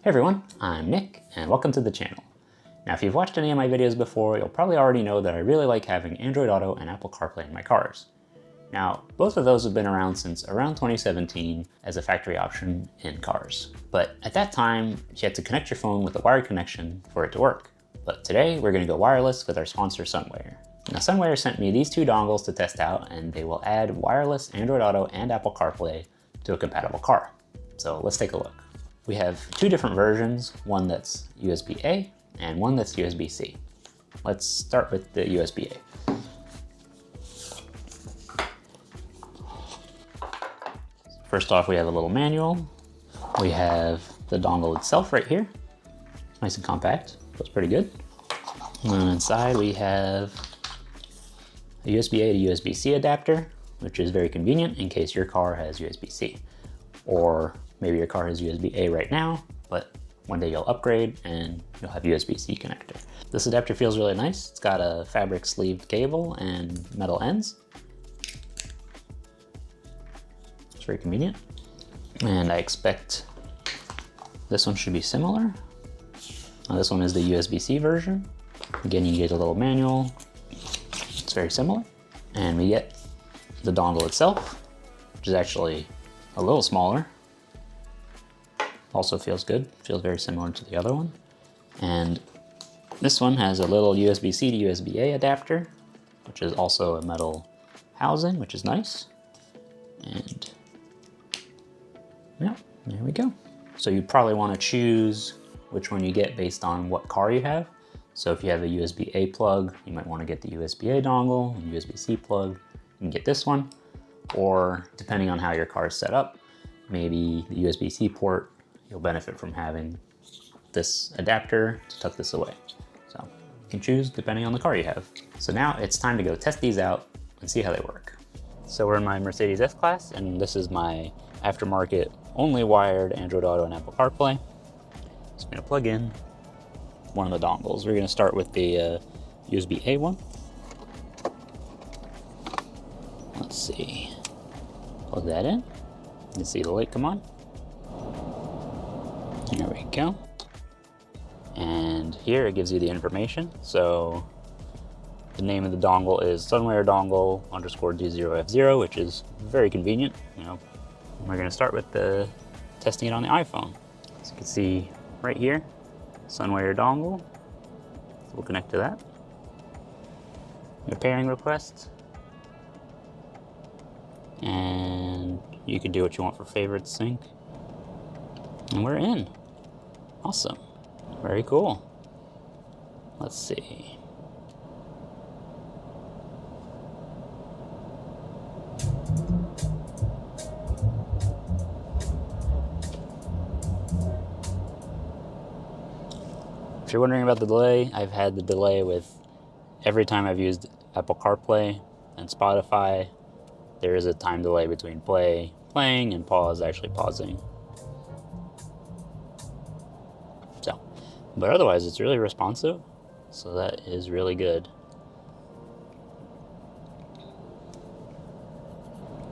Hey everyone, I'm Nick, and welcome to the channel. Now if you've watched any of my videos before, you'll probably already know that I really like having Android Auto and Apple CarPlay in my cars. Now, both of those have been around since around 2017 as a factory option in cars. But at that time, you had to connect your phone with a wired connection for it to work. But today, we're going to go wireless with our sponsor Sunweyer. Now Sunweyer sent me these two dongles to test out, and they will add wireless Android Auto and Apple CarPlay to a compatible car. So let's take a look. We have two different versions, one that's USB-A and one that's USB-C. Let's start with the USB-A. First off, we have a little manual. We have the dongle itself right here. Nice and compact, feels pretty good. And then inside we have a USB-A to USB-C adapter, which is very convenient in case your car has USB-C. Or maybe your car has USB-A right now, but one day you'll upgrade and you'll have USB-C connector. This adapter feels really nice. It's got a fabric sleeved cable and metal ends. It's very convenient. And I expect this one should be similar. Now this one is the USB-C version. Again, you get a little manual. It's very similar. And we get the dongle itself, which is actually a little smaller. Also feels good, feels very similar to the other one. And this one has a little USB-C to USB-A adapter, which is also a metal housing, which is nice. And yeah, there we go. So you probably want to choose which one you get based on what car you have. So if you have a USB-A plug, you might want to get the USB-A dongle, and USB-C plug, you can get this one. Or depending on how your car is set up, maybe the USB-C port, you'll benefit from having this adapter to tuck this away. So you can choose depending on the car you have. So now it's time to go test these out and see how they work. So we're in my Mercedes S-Class, and this is my aftermarket only wired Android Auto and Apple CarPlay. So I'm gonna plug in one of the dongles. We're gonna start with the USB-A one. Let's see. Plug that in. You can see the light come on. There we go. And here it gives you the information. So the name of the dongle is Sunweyer dongle _D0F0, which is very convenient. You know, we're going to start with the testing it on the iPhone. So you can see right here, Sunweyer dongle. So we'll connect to that. Your pairing request. And you can do what you want for favorite sync. And we're in. Awesome. Very cool. Let's see. If you're wondering about the delay, I've had the delay with every time I've used Apple CarPlay and Spotify. There is a time delay between playing and pause, actually pausing. So, but otherwise it's really responsive, so that is really good.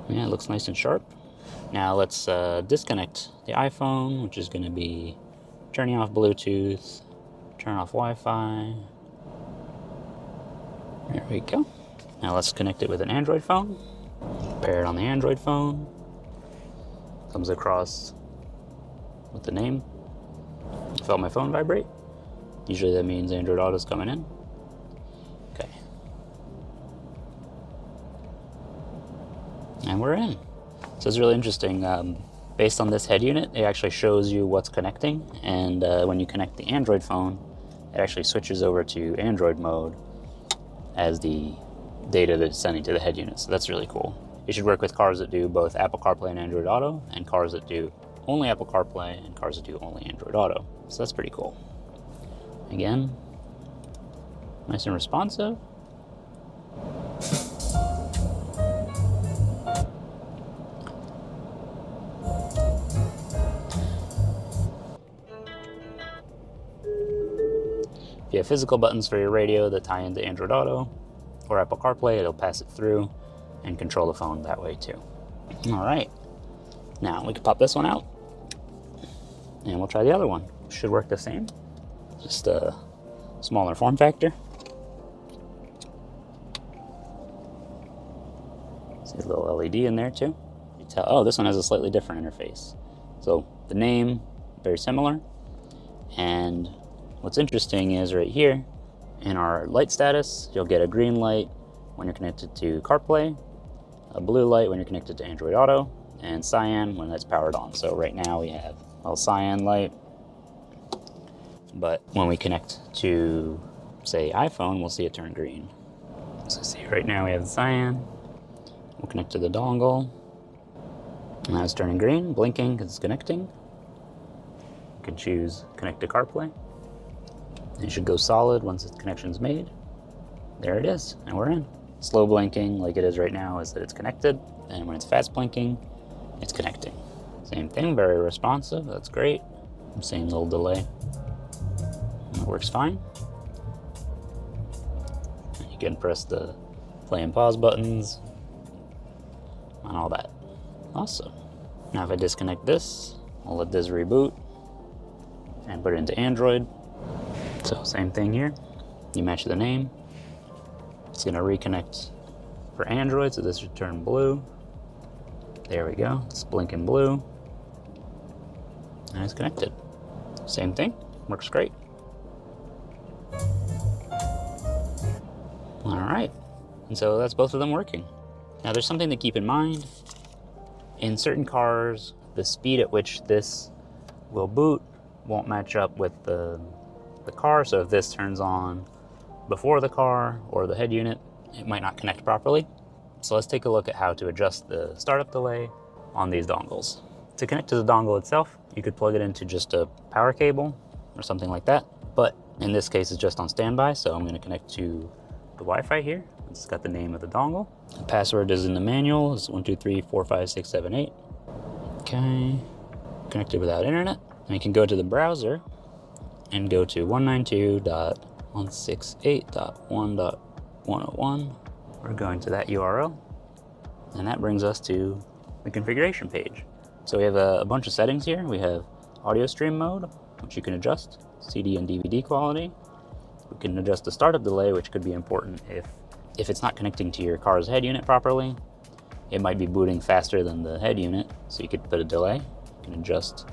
Yeah, it looks nice and sharp. Now let's disconnect the iPhone, which is going to be turning off Bluetooth, turn off Wi-Fi. There we go. Now let's connect it with an Android phone. Pair it on the Android phone. Comes across with the name. I felt my phone vibrate. Usually that means Android Auto's coming in. Okay. And we're in. So it's really interesting. Based on this head unit, it actually shows you what's connecting. And when you connect the Android phone, it actually switches over to Android mode as the data that's sending to the head unit. So that's really cool. It should work with cars that do both Apple CarPlay and Android Auto, and cars that do only Apple CarPlay and cars that do only Android Auto. So that's pretty cool. Again, nice and responsive. If you have physical buttons for your radio that tie into Android Auto or Apple CarPlay, it'll pass it through and control the phone that way too. All right, now we can pop this one out and we'll try the other one. should work the same, just a smaller form factor. See a little LED in there too. You tell, oh, this one has a slightly different interface. So the name, very similar. And what's interesting is right here in our light status, you'll get a green light when you're connected to CarPlay, a blue light when you're connected to Android Auto, and cyan when that's powered on. So right now we have a cyan light, but when we connect to, say, iPhone, we'll see it turn green. So see, right now we have the cyan. We'll connect to the dongle. Now it's turning green, blinking because it's connecting. You can choose connect to CarPlay. It should go solid once the connection's made. There it is, and we're in. Slow blinking, like it is right now, is that it's connected, and when it's fast blinking, it's connecting. Same thing, very responsive, that's great. I'm seeing a little delay. It works fine. You can press the play and pause buttons and all that. Awesome. Now if I disconnect this, I'll let this reboot and put it into Android. So same thing here. You match the name. It's gonna reconnect for Android, so this should turn blue. There we go, it's blinking blue. And it's connected. Same thing, works great. All right, and so that's both of them working. Now there's something to keep in mind. In certain cars, the speed at which this will boot won't match up with the car. So if this turns on before the car or the head unit, it might not connect properly. So let's take a look at how to adjust the startup delay on these dongles. To connect to the dongle itself, you could plug it into just a power cable or something like that. But in this case, it's just on standby. So I'm gonna connect to the Wi-Fi here. It's got the name of the dongle. The password is in the manual. It's 123456778. Okay, connected without internet. And you can go to the browser and go to 192.168.1.101. We're going to that URL, and that brings us to the configuration page. So we have a bunch of settings here. We have audio stream mode, which you can adjust, CD and DVD quality. We can adjust the startup delay, which could be important if it's not connecting to your car's head unit properly. It might be booting faster than the head unit, so you could put a delay. You can adjust,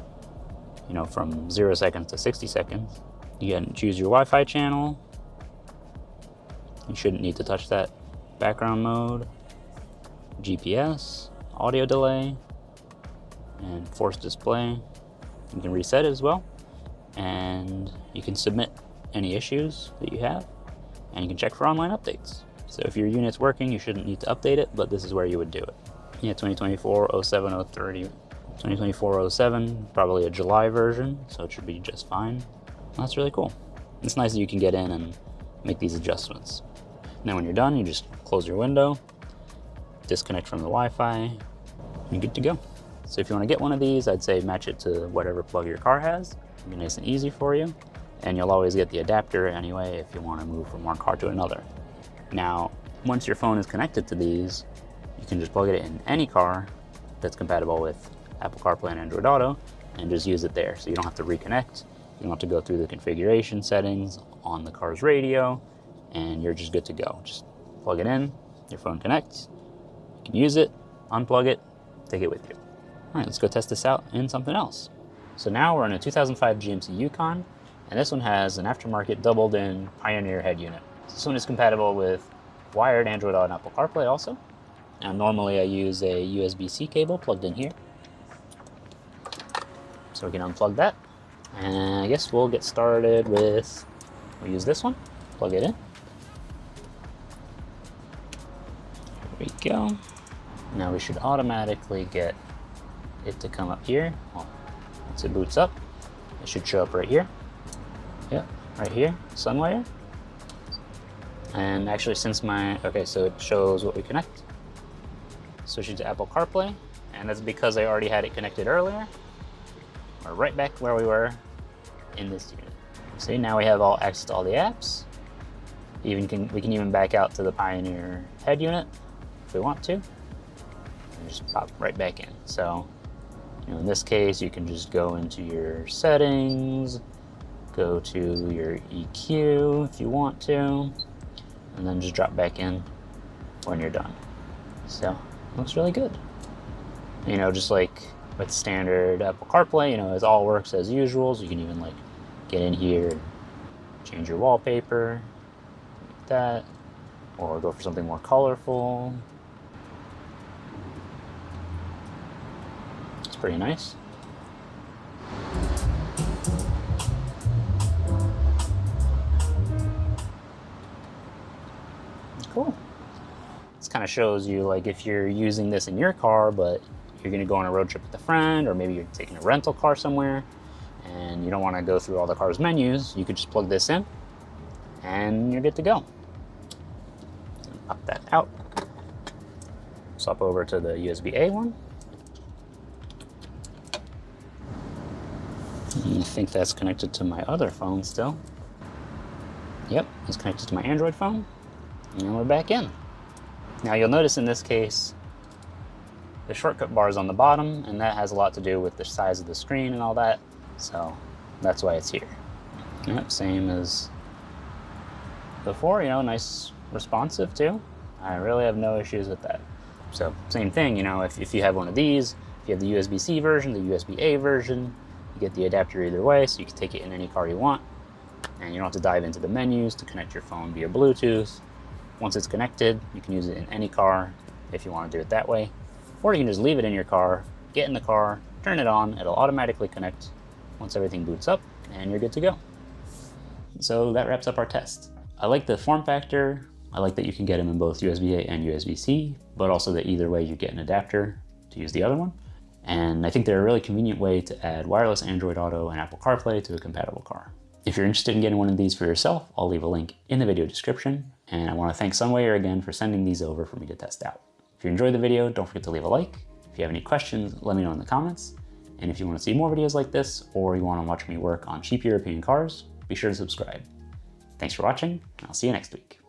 from 0 seconds to 60 seconds. You can choose your Wi-Fi channel. You shouldn't need to touch that. Background mode, GPS, audio delay, and force display. You can reset it as well, and you can submit any issues that you have, and you can check for online updates. So if your unit's working, you shouldn't need to update it, but this is where you would do it. Yeah, 2024-07-030, 2024-07, probably a July version, so it should be just fine. That's really cool. It's nice that you can get in and make these adjustments. Now when you're done, you just close your window, disconnect from the Wi-Fi, and you're good to go. So if you want to get one of these, I'd say match it to whatever plug your car has. It'll be nice and easy for you. And you'll always get the adapter anyway if you want to move from one car to another. Now, once your phone is connected to these, you can just plug it in any car that's compatible with Apple CarPlay and Android Auto and just use it there. So you don't have to reconnect. You don't have to go through the configuration settings on the car's radio, and you're just good to go. Just plug it in, your phone connects, you can use it, unplug it, take it with you. All right, let's go test this out in something else. So now we're in a 2005 GMC Yukon, and this one has an aftermarket doubled-in Pioneer head unit. This one is compatible with wired Android Auto and Apple CarPlay also. Now normally I use a USB-C cable plugged in here. So we can unplug that. And I guess we'll get started with, we'll use this one, plug it in. There we go. Now we should automatically get it to come up here. Well, once it boots up, it should show up right here. Yep, right here, Sunweyer. And actually since so it shows what we connect. Switching to Apple CarPlay, and that's because I already had it connected earlier. We're right back where we were in this unit. See, now we have all access to all the apps. We can even back out to the Pioneer head unit if we want to. And just pop right back in. So In this case, you can just go into your settings, go to your EQ if you want to, and then just drop back in when you're done. So, looks really good. Just like with standard Apple CarPlay, it all works as usual. So you can even like get in here, change your wallpaper, like that, or go for something more colorful. It's pretty nice. Cool. This kind of shows you like if you're using this in your car, but you're going to go on a road trip with a friend, or maybe you're taking a rental car somewhere and you don't want to go through all the car's menus, you could just plug this in and you're good to go. Pop that out. Swap over to the USB-A one. I think that's connected to my other phone still. Yep, it's connected to my Android phone. And we're back in. Now you'll notice in this case, the shortcut bar is on the bottom, and that has a lot to do with the size of the screen and all that. So that's why it's here. Yep, same as before, nice responsive too. I really have no issues with that. So same thing, if you have one of these, if you have the USB-C version, the USB-A version, you get the adapter either way, so you can take it in any car you want. And you don't have to dive into the menus to connect your phone via Bluetooth. Once it's connected, you can use it in any car if you want to do it that way. Or you can just leave it in your car, get in the car, turn it on, it'll automatically connect once everything boots up, and you're good to go. So that wraps up our test. I like the form factor. I like that you can get them in both USB-A and USB-C, but also that either way you get an adapter to use the other one. And I think they're a really convenient way to add wireless Android Auto and Apple CarPlay to a compatible car. If you're interested in getting one of these for yourself, I'll leave a link in the video description. And I want to thank Sunweyer again for sending these over for me to test out. If you enjoyed the video, don't forget to leave a like. If you have any questions, let me know in the comments. And if you want to see more videos like this, or you want to watch me work on cheap European cars, be sure to subscribe. Thanks for watching, and I'll see you next week.